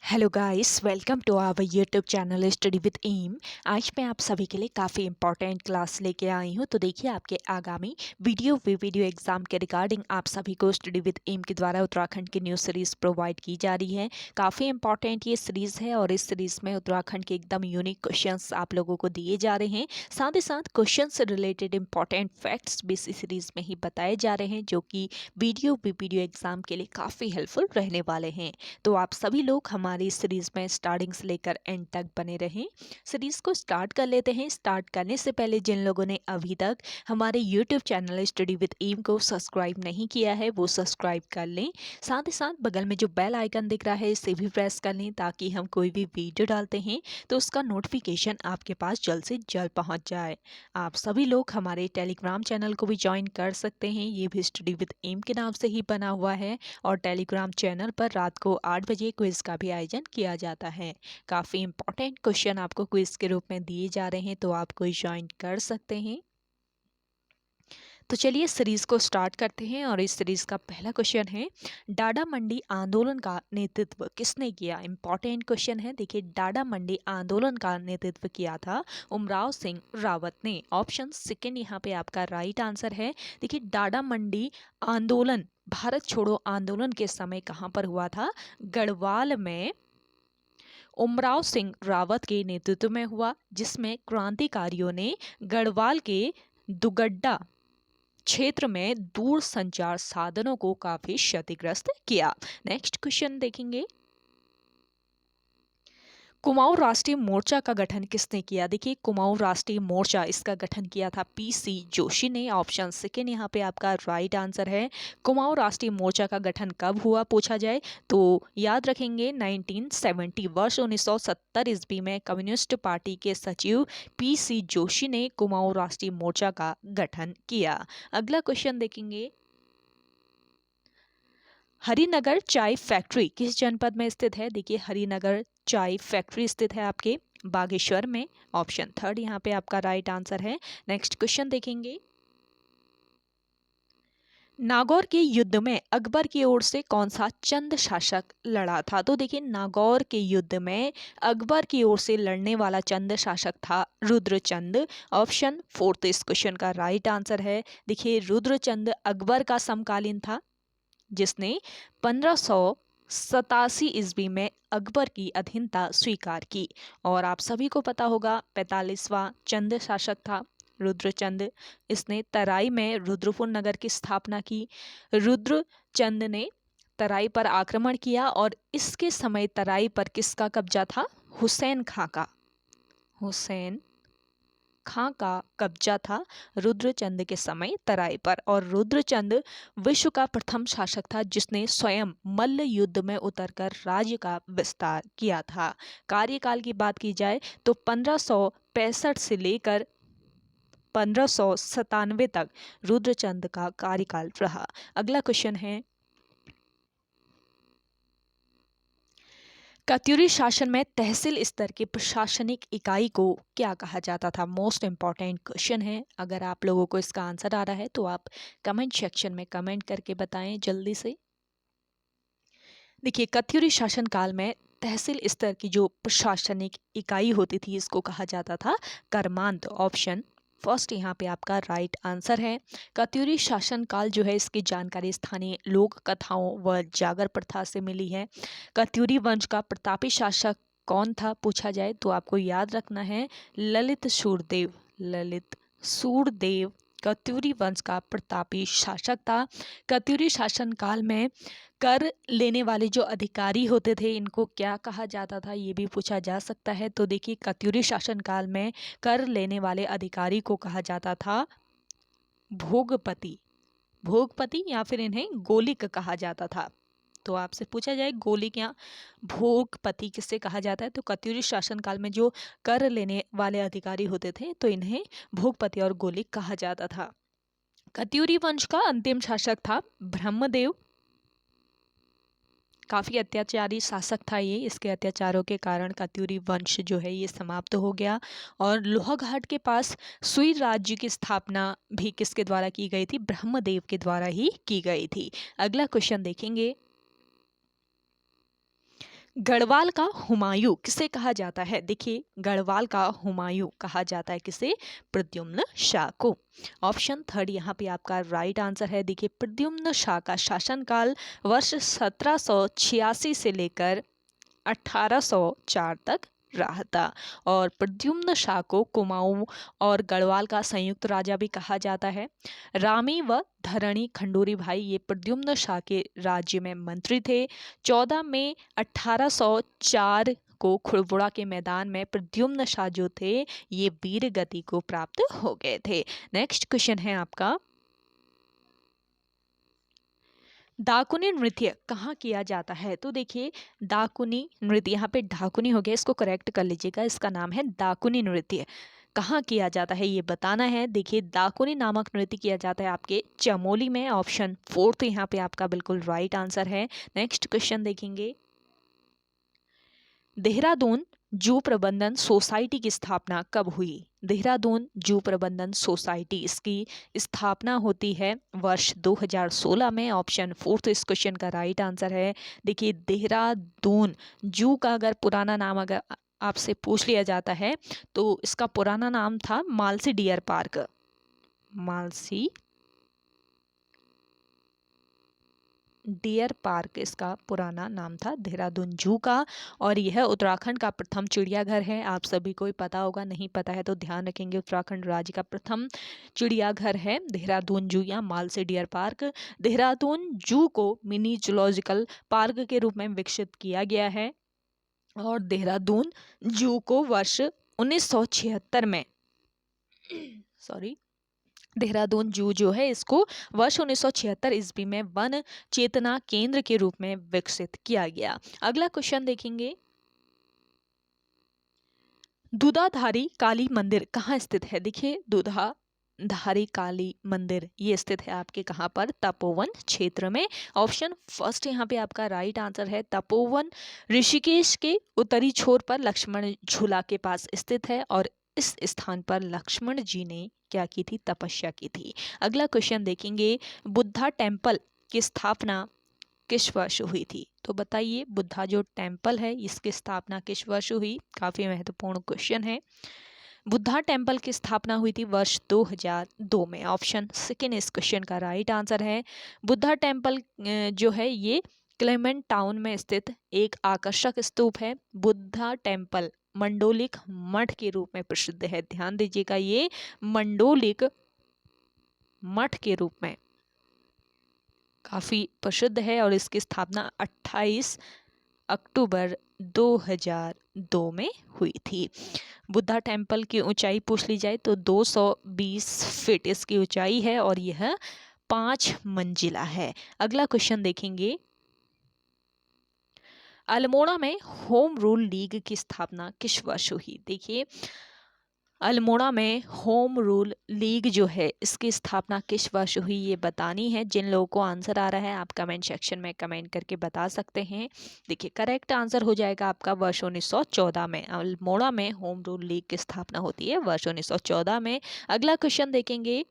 Hello guys, welcome to our YouTube channel study with M. आज मैं आप सभी के लिए काफ़ी इंपॉर्टेंट क्लास लेके आई हूँ। तो देखिए, आपके आगामी वीडियो एग्जाम के रिगार्डिंग आप सभी को स्टडी विद एम के द्वारा उत्तराखंड की न्यू सीरीज़ प्रोवाइड की जा रही है। काफ़ी इंपॉर्टेंट ये सीरीज़ है और इस सीरीज़ में उत्तराखंड के एकदम यूनिक क्वेश्चंस आप लोगों को दिए जा रहे हैं। साथ ही साथ क्वेश्चन से रिलेटेड इंपॉर्टेंट फैक्ट्स भी इस सीरीज़ में ही बताए जा रहे हैं, जो कि वीडियो एग्जाम के लिए काफ़ी हेल्पफुल रहने वाले हैं। तो आप सभी लोग हमारी सीरीज में स्टार्टिंग से लेकर एंड तक बने रहें। सीरीज को स्टार्ट कर लेते हैं। स्टार्ट करने से पहले जिन लोगों ने अभी तक हमारे YouTube channel study with M को सब्सक्राइब नहीं किया है, वो सब्सक्राइब कर लें। साथ ही साथ बगल में जो बेल आइकन दिख रहा है, इसे भी प्रेस कर लें, ताकि हम कोई भी वीडियो डालते हैं तो उसका नोटिफिकेशन आपके पास जल्द से जल्द पहुंच जाए। आप सभी लोग हमारे टेलीग्राम चैनल को भी ज्वाइन कर सकते हैं। ये भी स्टडी विद एम के नाम से ही बना हुआ है और टेलीग्राम चैनल पर रात को 8 बजे क्विज का भी आयोजन किया जाता है। काफ़ी इंपॉर्टेंट क्वेश्चन आपको क्विज के रूप में दिए जा रहे हैं, तो आप कोई ज्वाइन कर सकते हैं। तो चलिए सीरीज को स्टार्ट करते हैं और इस सीरीज का पहला क्वेश्चन है, डाडा मंडी आंदोलन का नेतृत्व किसने किया। इंपॉर्टेंट क्वेश्चन है। देखिए, डाडा मंडी आंदोलन का नेतृत्व किया था उमराव सिंह रावत ने। ऑप्शन सेकेंड यहाँ पे आपका राइट आंसर है। देखिए, डाडा मंडी आंदोलन भारत छोड़ो आंदोलन के समय कहाँ पर हुआ था? गढ़वाल में उमराव सिंह रावत के नेतृत्व में हुआ, जिसमें क्रांतिकारियों ने गढ़वाल के दुगड्डा क्षेत्र में दूर संचार साधनों को काफी क्षतिग्रस्त किया। नेक्स्ट क्वेश्चन देखेंगे, कुमाऊं राष्ट्रीय मोर्चा का गठन किसने किया। देखिए, कुमाऊं राष्ट्रीय मोर्चा इसका गठन किया था पीसी जोशी ने। ऑप्शन सेकेंड यहाँ पे आपका राइट आंसर है। कुमाऊं राष्ट्रीय मोर्चा का गठन कब हुआ पूछा जाए तो याद रखेंगे 1970 वर्ष 1970 ईस्वी में कम्युनिस्ट पार्टी के सचिव पीसी जोशी ने कुमाऊं राष्ट्रीय मोर्चा का गठन किया। अगला क्वेश्चन देखेंगे, हरिनगर चाय फैक्ट्री किस जनपद में स्थित है। देखिए, हरिनगर चाय फैक्ट्री स्थित है आपके बागेश्वर में। ऑप्शन थर्ड यहाँ पे आपका राइट आंसर है। नेक्स्ट क्वेश्चन देखेंगे, नागौर के युद्ध में अकबर की ओर से कौन सा चंद शासक लड़ा था। तो देखिए, नागौर के युद्ध में अकबर की ओर से लड़ने वाला चंद शासक था रुद्रचंद। ऑप्शन फोर्थ इस क्वेश्चन का राइट आंसर है। देखिए, रुद्रचंद अकबर का समकालीन था, जिसने 1587 ईस्वी में अकबर की अधीनता स्वीकार की। और आप सभी को पता होगा 45वां चंद शासक था रुद्रचंद। इसने तराई में रुद्रपुर नगर की स्थापना की। रुद्रचंद ने तराई पर आक्रमण किया और इसके समय तराई पर किसका कब्जा था? हुसैन खां का। हुसैन खां का कब्जा था रुद्रचंद के समय तराई पर। और रुद्रचंद विश्व का प्रथम शासक था जिसने स्वयं मल्ल युद्ध में उतरकर राज्य का विस्तार किया था। कार्यकाल की बात की जाए तो 1565 से लेकर 1597 तक रुद्रचंद का कार्यकाल रहा। अगला क्वेश्चन है, कत्यूरी शासन में तहसील स्तर की प्रशासनिक इकाई को क्या कहा जाता था। मोस्ट इंपॉर्टेंट क्वेश्चन है। अगर आप लोगों को इसका आंसर आ रहा है तो आप कमेंट सेक्शन में कमेंट करके बताएं जल्दी से। देखिए, कत्यूरी शासन काल में तहसील स्तर की जो प्रशासनिक इकाई होती थी, इसको कहा जाता था कर्मांत। ऑप्शन फर्स्ट यहाँ पे आपका राइट आंसर है। कत्यूरी शासनकाल जो है, इसकी जानकारी स्थानीय लोक कथाओं व जागर प्रथा से मिली है। कत्यूरी वंश का प्रतापी शासक कौन था पूछा जाए तो आपको याद रखना है ललित सूरदेव। ललित सूरदेव कत्यूरी वंश का प्रतापी शासक था। कत्यूरी शासनकाल में कर लेने वाले जो अधिकारी होते थे, इनको क्या कहा जाता था, ये भी पूछा जा सकता है। तो देखिए, कत्यूरी शासनकाल में कर लेने वाले अधिकारी को कहा जाता था भोगपति। भोगपति या फिर इन्हें गोलिक कहा जाता था। तो आपसे पूछा जाए गोलिक या भोगपति किससे कहा जाता है, तो कत्यूरी शासनकाल में जो कर लेने वाले अधिकारी होते थे, तो इन्हें भोगपति और गोलिक कहा जाता था। कत्यूरी वंश का अंतिम शासक था ब्रह्मदेव। काफ़ी अत्याचारी शासक था ये। इसके अत्याचारों के कारण कत्यूरी वंश जो है ये समाप्त हो गया। और लोहाघाट के पास सुई राज्य की स्थापना भी किसके द्वारा की गई थी? ब्रह्मदेव के द्वारा ही की गई थी। अगला क्वेश्चन देखेंगे, गढ़वाल का हुमायूं किसे कहा जाता है? देखिए, गढ़वाल का हुमायूं कहा जाता है किसे? प्रद्युम्न शाह को। ऑप्शन थर्ड यहाँ पे आपका राइट आंसर है। देखिए, प्रद्युम्न शाह का शासनकाल वर्ष 1786 से लेकर 1804 तक रहा था। और प्रद्युम्न शाह को कुमाऊं और गढ़वाल का संयुक्त राजा भी कहा जाता है। रामी व धरणी खंडूरी भाई ये प्रद्युम्न शाह के राज्य में मंत्री थे। 14 मई 1804 को खुड़बुड़ा के मैदान में प्रद्युम्न शाह जो थे ये वीर गति को प्राप्त हो गए थे। नेक्स्ट क्वेश्चन है आपका, दाकुनी नृत्य कहाँ किया जाता है? तो देखिए, दाकुनी नृत्य, यहाँ पे ढाकुनी हो गया, इसको करेक्ट कर लीजिएगा। इसका नाम है दाकुनी नृत्य। कहाँ किया जाता है ये बताना है। देखिए, दाकुनी नामक नृत्य किया जाता है आपके चमोली में। ऑप्शन फोर्थ यहाँ पे आपका बिल्कुल राइट आंसर है। नेक्स्ट क्वेश्चन देखेंगे, देहरादून जू प्रबंधन सोसाइटी की स्थापना कब हुई? देहरादून जू प्रबंधन सोसाइटी, इसकी स्थापना होती है वर्ष 2016 में। ऑप्शन फोर्थ इस क्वेश्चन का राइट आंसर है। देखिए, देहरादून जू का अगर पुराना नाम अगर आपसे पूछ लिया जाता है तो इसका पुराना नाम था Malsi deer park. Malsi deer park इसका पुराना नाम था देहरादून जू का। और यह उत्तराखंड का प्रथम चिड़ियाघर है। आप सभी को ही पता होगा, नहीं पता है तो ध्यान रखेंगे। उत्तराखंड राज्य का प्रथम चिड़ियाघर है देहरादून जू या मालसी डियर पार्क। देहरादून जू को मिनी जूलॉजिकल पार्क के रूप में विकसित किया गया है। और देहरादून जू को वर्ष 1976 में देहरादून जू जो है इसको वर्ष 1976 ईस्वी में वन चेतना केंद्र के रूप में विकसित किया गया। अगला क्वेश्चन देखेंगे, दूधाधारी काली मंदिर कहाँ स्थित है? देखिए, दूधाधारी काली मंदिर ये स्थित है आपके कहाँ पर? तपोवन क्षेत्र में। ऑप्शन फर्स्ट यहाँ पे आपका राइट आंसर है। तपोवन ऋषिकेश के उत्तरी छोर पर लक्ष्मण झूला के पास स्थित है। और इस स्थान पर लक्ष्मण जी ने क्या की थी? तपस्या की थी। अगला क्वेश्चन देखेंगे, बुद्धा टेम्पल की स्थापना किस वर्ष हुई थी? तो बताइए, बुद्धा जो टेम्पल है इसकी स्थापना किस वर्ष हुई? काफी महत्वपूर्ण क्वेश्चन है। बुद्धा टेम्पल की स्थापना हुई थी वर्ष 2002 में। ऑप्शन सेकेंड इस क्वेश्चन का राइट आंसर है। बुद्धा टेम्पल जो है ये क्लेमेंट टाउन में स्थित एक आकर्षक स्तूप है। बुद्धा टेम्पल मंडोलिक मठ के रूप में प्रसिद्ध है। ध्यान दीजिएगा, ये मंडोलिक मठ के रूप में काफी प्रसिद्ध है। और इसकी स्थापना 28 अक्टूबर 2002 में हुई थी। बुद्धा टेम्पल की ऊंचाई पूछ ली जाए तो 220 फीट इसकी ऊंचाई है और यह 5 मंजिला है। अगला क्वेश्चन देखेंगे, अल्मोड़ा में होम रूल लीग की स्थापना किस वर्ष हुई? देखिए, अल्मोड़ा में होम रूल लीग जो है इसकी स्थापना किस वर्ष हुई ये बतानी है। जिन लोगों को आंसर आ रहा है आप कमेंट सेक्शन में कमेंट करके बता सकते हैं। देखिए, करेक्ट आंसर हो जाएगा आपका वर्ष 1914 में। अल्मोड़ा में होम रूल लीग की स्थापना होती है वर्ष 1914 में। अगला क्वेश्चन देखेंगे,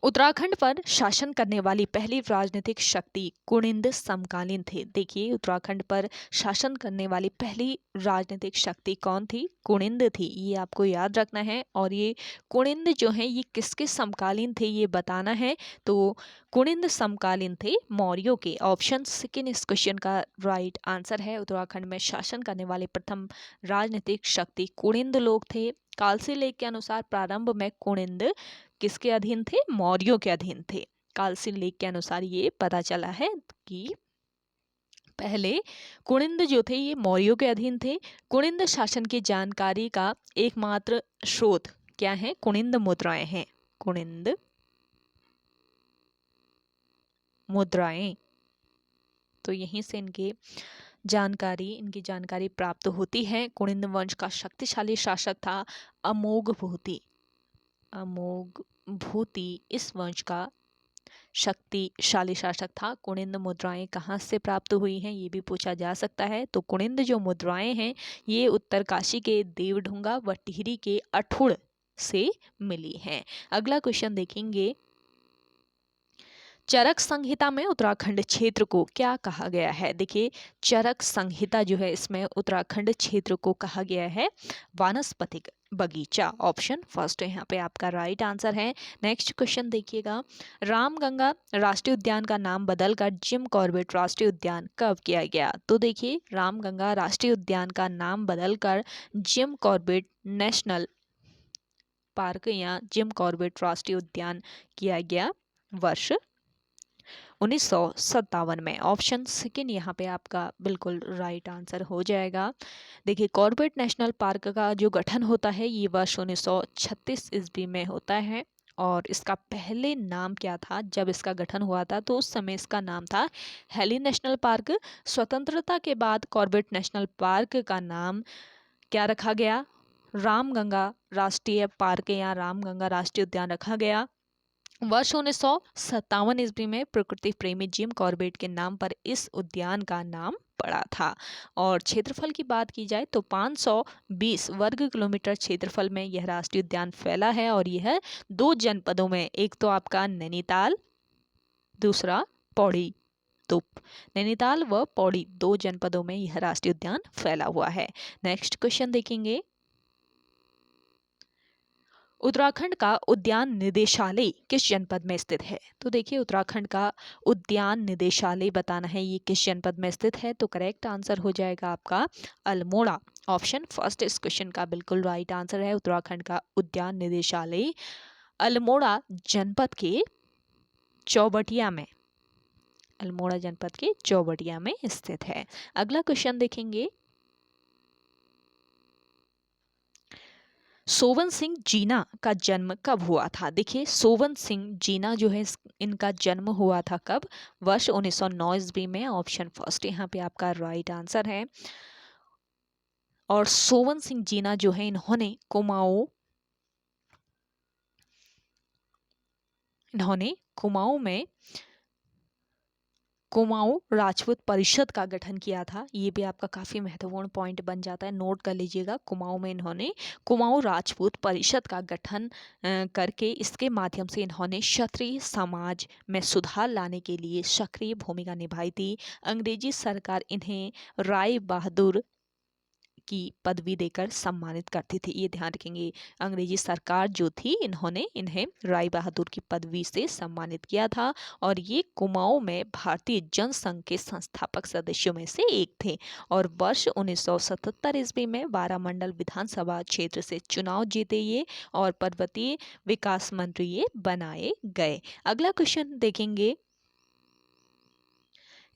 उत्तराखंड पर शासन करने वाली पहली राजनीतिक शक्ति कुनिंद समकालीन थे। देखिए, उत्तराखंड पर शासन करने वाली पहली राजनीतिक शक्ति कौन थी? कुनिंद थी, ये आपको याद रखना है। और ये कुनिंद जो है ये किसके समकालीन थे ये बताना है। तो कुनिंद समकालीन थे मौर्यों के। ऑप्शन सेकेंड इस क्वेश्चन का राइट आंसर है। उत्तराखंड में शासन करने वाले प्रथम राजनीतिक शक्ति कुनिंद लोग थे। कालसी लेख के अनुसार प्रारंभ में कुनिंद किसके अधीन थे? मौर्यों के अधीन थे। कालसी लेख के अनुसार ये पता चला है कि पहले कुनिंद जो थे ये मौर्यों के अधीन थे। कुनिंद शासन की जानकारी का एकमात्र स्रोत क्या है? कुनिंद मुद्राएं हैं। कुनिंद मुद्राएं, तो यहीं से इनकी जानकारी प्राप्त होती है। कुनिंद वंश का शक्तिशाली शासक था अमोघभूति। अमोघभूति इस वंश का शक्तिशाली शासक था। कुनिंद मुद्राएं कहाँ से प्राप्त हुई हैं ये भी पूछा जा सकता है। तो कुनिंद जो मुद्राएं हैं ये उत्तरकाशी के देवढुंगा व टिहरी के अठुड़ से मिली हैं। अगला क्वेश्चन देखेंगे, चरक संहिता में उत्तराखंड क्षेत्र को क्या कहा गया है? देखिए, चरक संहिता जो है इसमें उत्तराखंड क्षेत्र को कहा गया है वानस्पतिक बगीचा। ऑप्शन फर्स्ट यहाँ पे आपका राइट आंसर है। नेक्स्ट क्वेश्चन देखिएगा, रामगंगा राष्ट्रीय उद्यान का नाम बदलकर जिम कॉर्बेट राष्ट्रीय उद्यान कब किया गया? तो देखिए, रामगंगा राष्ट्रीय उद्यान का नाम बदलकर जिम कॉर्बेट नेशनल पार्क या जिम कॉर्बेट राष्ट्रीय उद्यान किया गया वर्ष 1957 में। ऑप्शन सेकेंड यहाँ पे आपका बिल्कुल राइट आंसर हो जाएगा। देखिए, कॉर्बेट नेशनल पार्क का जो गठन होता है ये वर्ष 1936 ईस्वी में होता है। और इसका पहले नाम क्या था? जब इसका गठन हुआ था तो उस समय इसका नाम था हेली नेशनल पार्क। स्वतंत्रता के बाद कॉर्बेट नेशनल पार्क का नाम क्या रखा गया? रामगंगा राष्ट्रीय पार्क या रामगंगा राष्ट्रीय उद्यान रखा गया। वर्ष 1957 ईस्वी में प्रकृति प्रेमी जिम कॉर्बेट के नाम पर इस उद्यान का नाम पड़ा था। और क्षेत्रफल की बात की जाए तो 520 वर्ग किलोमीटर क्षेत्रफल में यह राष्ट्रीय उद्यान फैला है। और यह 2 जनपदों में, एक तो आपका नैनीताल, दूसरा पौड़ी, तो नैनीताल व पौड़ी 2 जनपदों में यह राष्ट्रीय उद्यान फैला हुआ है। नेक्स्ट क्वेश्चन देखेंगे, उत्तराखंड का उद्यान निदेशालय किस जनपद में स्थित है? तो देखिए, उत्तराखंड का उद्यान निदेशालय बताना है ये किस जनपद में स्थित है। तो करेक्ट आंसर हो जाएगा आपका अल्मोड़ा। ऑप्शन फर्स्ट इस क्वेश्चन का बिल्कुल राइट आंसर है। उत्तराखंड का उद्यान निदेशालय अल्मोड़ा जनपद के चौबटिया में, अल्मोड़ा जनपद के चौबटिया में स्थित है। अगला क्वेश्चन देखेंगे, सोवन सिंह जीना का जन्म कब हुआ था? देखिए, सोवन सिंह जीना जो है इनका जन्म हुआ था कब? वर्ष 1909 ईस्वी में। ऑप्शन फर्स्ट यहाँ पे आपका राइट आंसर है। और सोवन सिंह जीना जो है इन्होंने कुमाऊं में कुमाऊं राजपूत परिषद का गठन किया था। ये भी आपका काफी महत्वपूर्ण पॉइंट बन जाता है, नोट कर लीजिएगा। कुमाऊं में इन्होंने कुमाऊं राजपूत परिषद का गठन करके इसके माध्यम से इन्होंने क्षत्रिय समाज में सुधार लाने के लिए सक्रिय भूमिका निभाई थी। अंग्रेजी सरकार इन्हें राय बहादुर की पदवी देकर सम्मानित करती थी। ये ध्यान रखेंगे, अंग्रेजी सरकार जो थी इन्होंने इन्हें राय बहादुर की पदवी से सम्मानित किया था। और ये कुमाऊं में भारतीय जनसंघ के संस्थापक सदस्यों में से एक थे। और वर्ष 1977 ईस्वी में बारामंडल विधानसभा क्षेत्र से चुनाव जीते ये और पर्वतीय विकास मंत्री ये बनाए गए। अगला क्वेश्चन देखेंगे,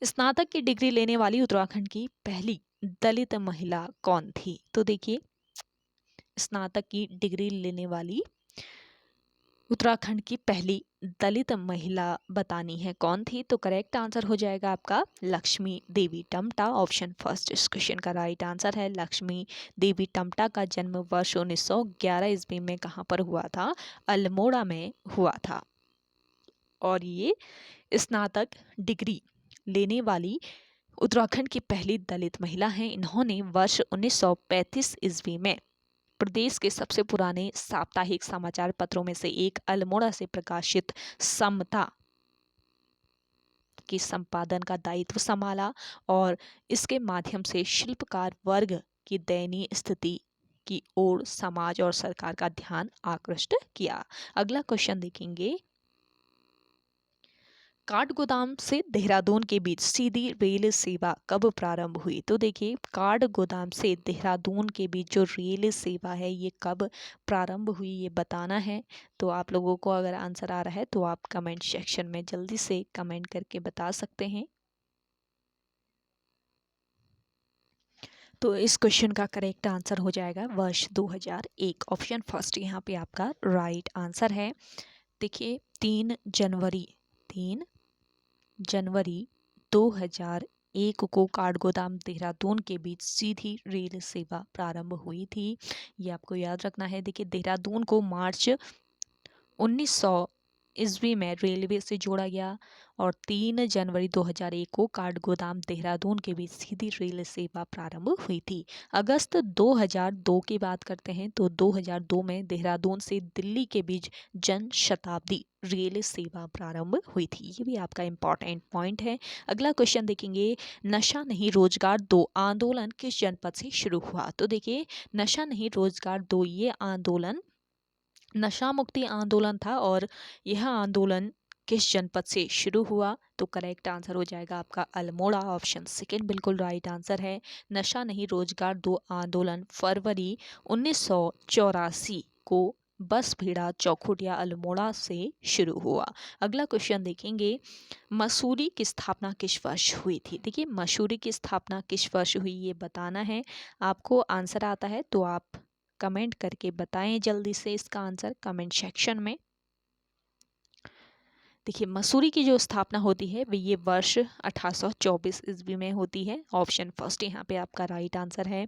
स्नातक की डिग्री लेने वाली उत्तराखंड की पहली दलित महिला कौन थी? तो देखिए, स्नातक की डिग्री लेने वाली उत्तराखंड की पहली दलित महिला बतानी है कौन थी? तो करेक्ट आंसर हो जाएगा आपका लक्ष्मी देवी टम्टा। ऑप्शन फर्स्ट इस क्वेश्चन का राइट आंसर है। लक्ष्मी देवी टम्टा का जन्म वर्ष 1911 ईस्वी में कहाँ पर हुआ था? अल्मोड़ा में हुआ था। और ये स्नातक डिग्री लेने वाली उत्तराखंड की पहली दलित महिला हैं। इन्होंने वर्ष 1935 ईस्वी में प्रदेश के सबसे पुराने साप्ताहिक समाचार पत्रों में से एक अल्मोड़ा से प्रकाशित समता के संपादन का दायित्व संभाला और इसके माध्यम से शिल्पकार वर्ग की दयनीय स्थिति की ओर समाज और सरकार का ध्यान आकृष्ट किया। अगला क्वेश्चन देखेंगे, काठगोदाम से देहरादून के बीच सीधी रेल सेवा कब प्रारंभ हुई? तो देखिए, काठगोदाम से देहरादून के बीच जो रेल सेवा है ये कब प्रारंभ हुई ये बताना है। तो आप लोगों को अगर आंसर आ रहा है तो आप कमेंट सेक्शन में जल्दी से कमेंट करके बता सकते हैं। तो इस क्वेश्चन का करेक्ट आंसर हो जाएगा वर्ष 2001। ऑप्शन फर्स्ट यहाँ पे आपका राइट आंसर है। देखिए, 3 जनवरी 2001 को काठगोदाम देहरादून के बीच सीधी रेल सेवा प्रारंभ हुई थी। ये आपको याद रखना है। देखिए, देहरादून को मार्च 1900 ईस्वी में रेलवे से जोड़ा गया और 3 जनवरी 2001 को काठगोदाम देहरादून के बीच सीधी रेल सेवा प्रारंभ हुई थी। अगस्त 2002 की बात करते हैं तो 2002 में देहरादून से दिल्ली के बीच जन शताब्दी रेल सेवा प्रारंभ हुई थी। ये भी आपका इम्पॉर्टेंट पॉइंट है। अगला क्वेश्चन देखेंगे, नशा नहीं रोजगार दो आंदोलन किस जनपद से शुरू हुआ? तो देखिए, नशा नहीं रोजगार दो ये आंदोलन नशा मुक्ति आंदोलन था और यह आंदोलन किस जनपद से शुरू हुआ? तो करेक्ट आंसर हो जाएगा आपका अल्मोड़ा। ऑप्शन सेकंड बिल्कुल राइट आंसर है। नशा नहीं रोजगार दो आंदोलन फरवरी 1984 को बसभीड़ा चौखुटिया अल्मोड़ा से शुरू हुआ। अगला क्वेश्चन देखेंगे, मसूरी की स्थापना किस वर्ष हुई थी? देखिए, मसूरी की स्थापना किस वर्ष हुई ये बताना है। आपको आंसर आता है तो आप कमेंट करके बताएं जल्दी से इसका आंसर कमेंट सेक्शन में। देखिए, मसूरी की जो स्थापना होती है वो ये वर्ष 1824 ईस्वी में होती है। ऑप्शन फर्स्ट यहाँ पे आपका राइट आंसर है।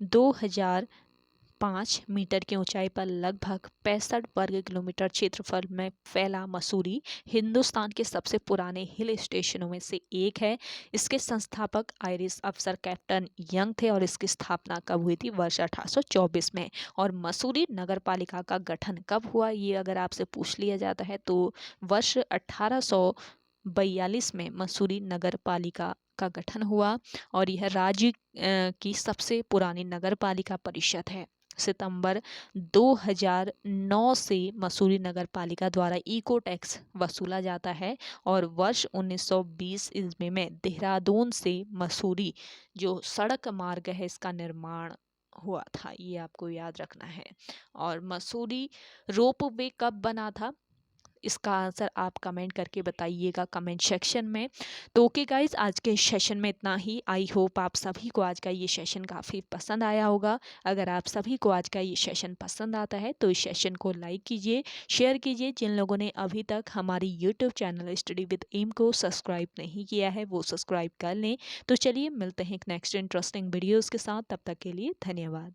2005 मीटर की ऊंचाई पर लगभग 65 वर्ग किलोमीटर क्षेत्रफल में फैला मसूरी हिंदुस्तान के सबसे पुराने हिल स्टेशनों में से एक है। इसके संस्थापक आयरिश अफसर कैप्टन यंग थे और इसकी स्थापना कब हुई थी? वर्ष 1824 में। और मसूरी नगर पालिका का गठन कब हुआ ये अगर आपसे पूछ लिया जाता है तो वर्ष 1842 में मसूरी नगर पालिका का गठन हुआ और यह राज्य की सबसे पुरानी नगर पालिका परिषद है। सितंबर 2009 से मसूरी नगर पालिका द्वारा इको टैक्स वसूला जाता है और वर्ष 1920 ईस्वी में देहरादून से मसूरी जो सड़क मार्ग है इसका निर्माण हुआ था। ये आपको याद रखना है। और मसूरी रोपवे कब बना था? इसका आंसर आप कमेंट करके बताइएगा कमेंट सेक्शन में। तो ओके गाइज, आज के सेशन में इतना ही। आई होप आप सभी को आज का ये सेशन काफ़ी पसंद आया होगा। अगर आप सभी को आज का ये सेशन पसंद आता है तो इस सेशन को लाइक कीजिए, शेयर कीजिए। जिन लोगों ने अभी तक हमारी YouTube channel study with M को सब्सक्राइब नहीं किया है वो सब्सक्राइब कर लें। तो चलिए मिलते हैं एक नेक्स्ट इंटरेस्टिंग वीडियोज़ के साथ। तब तक के लिए धन्यवाद।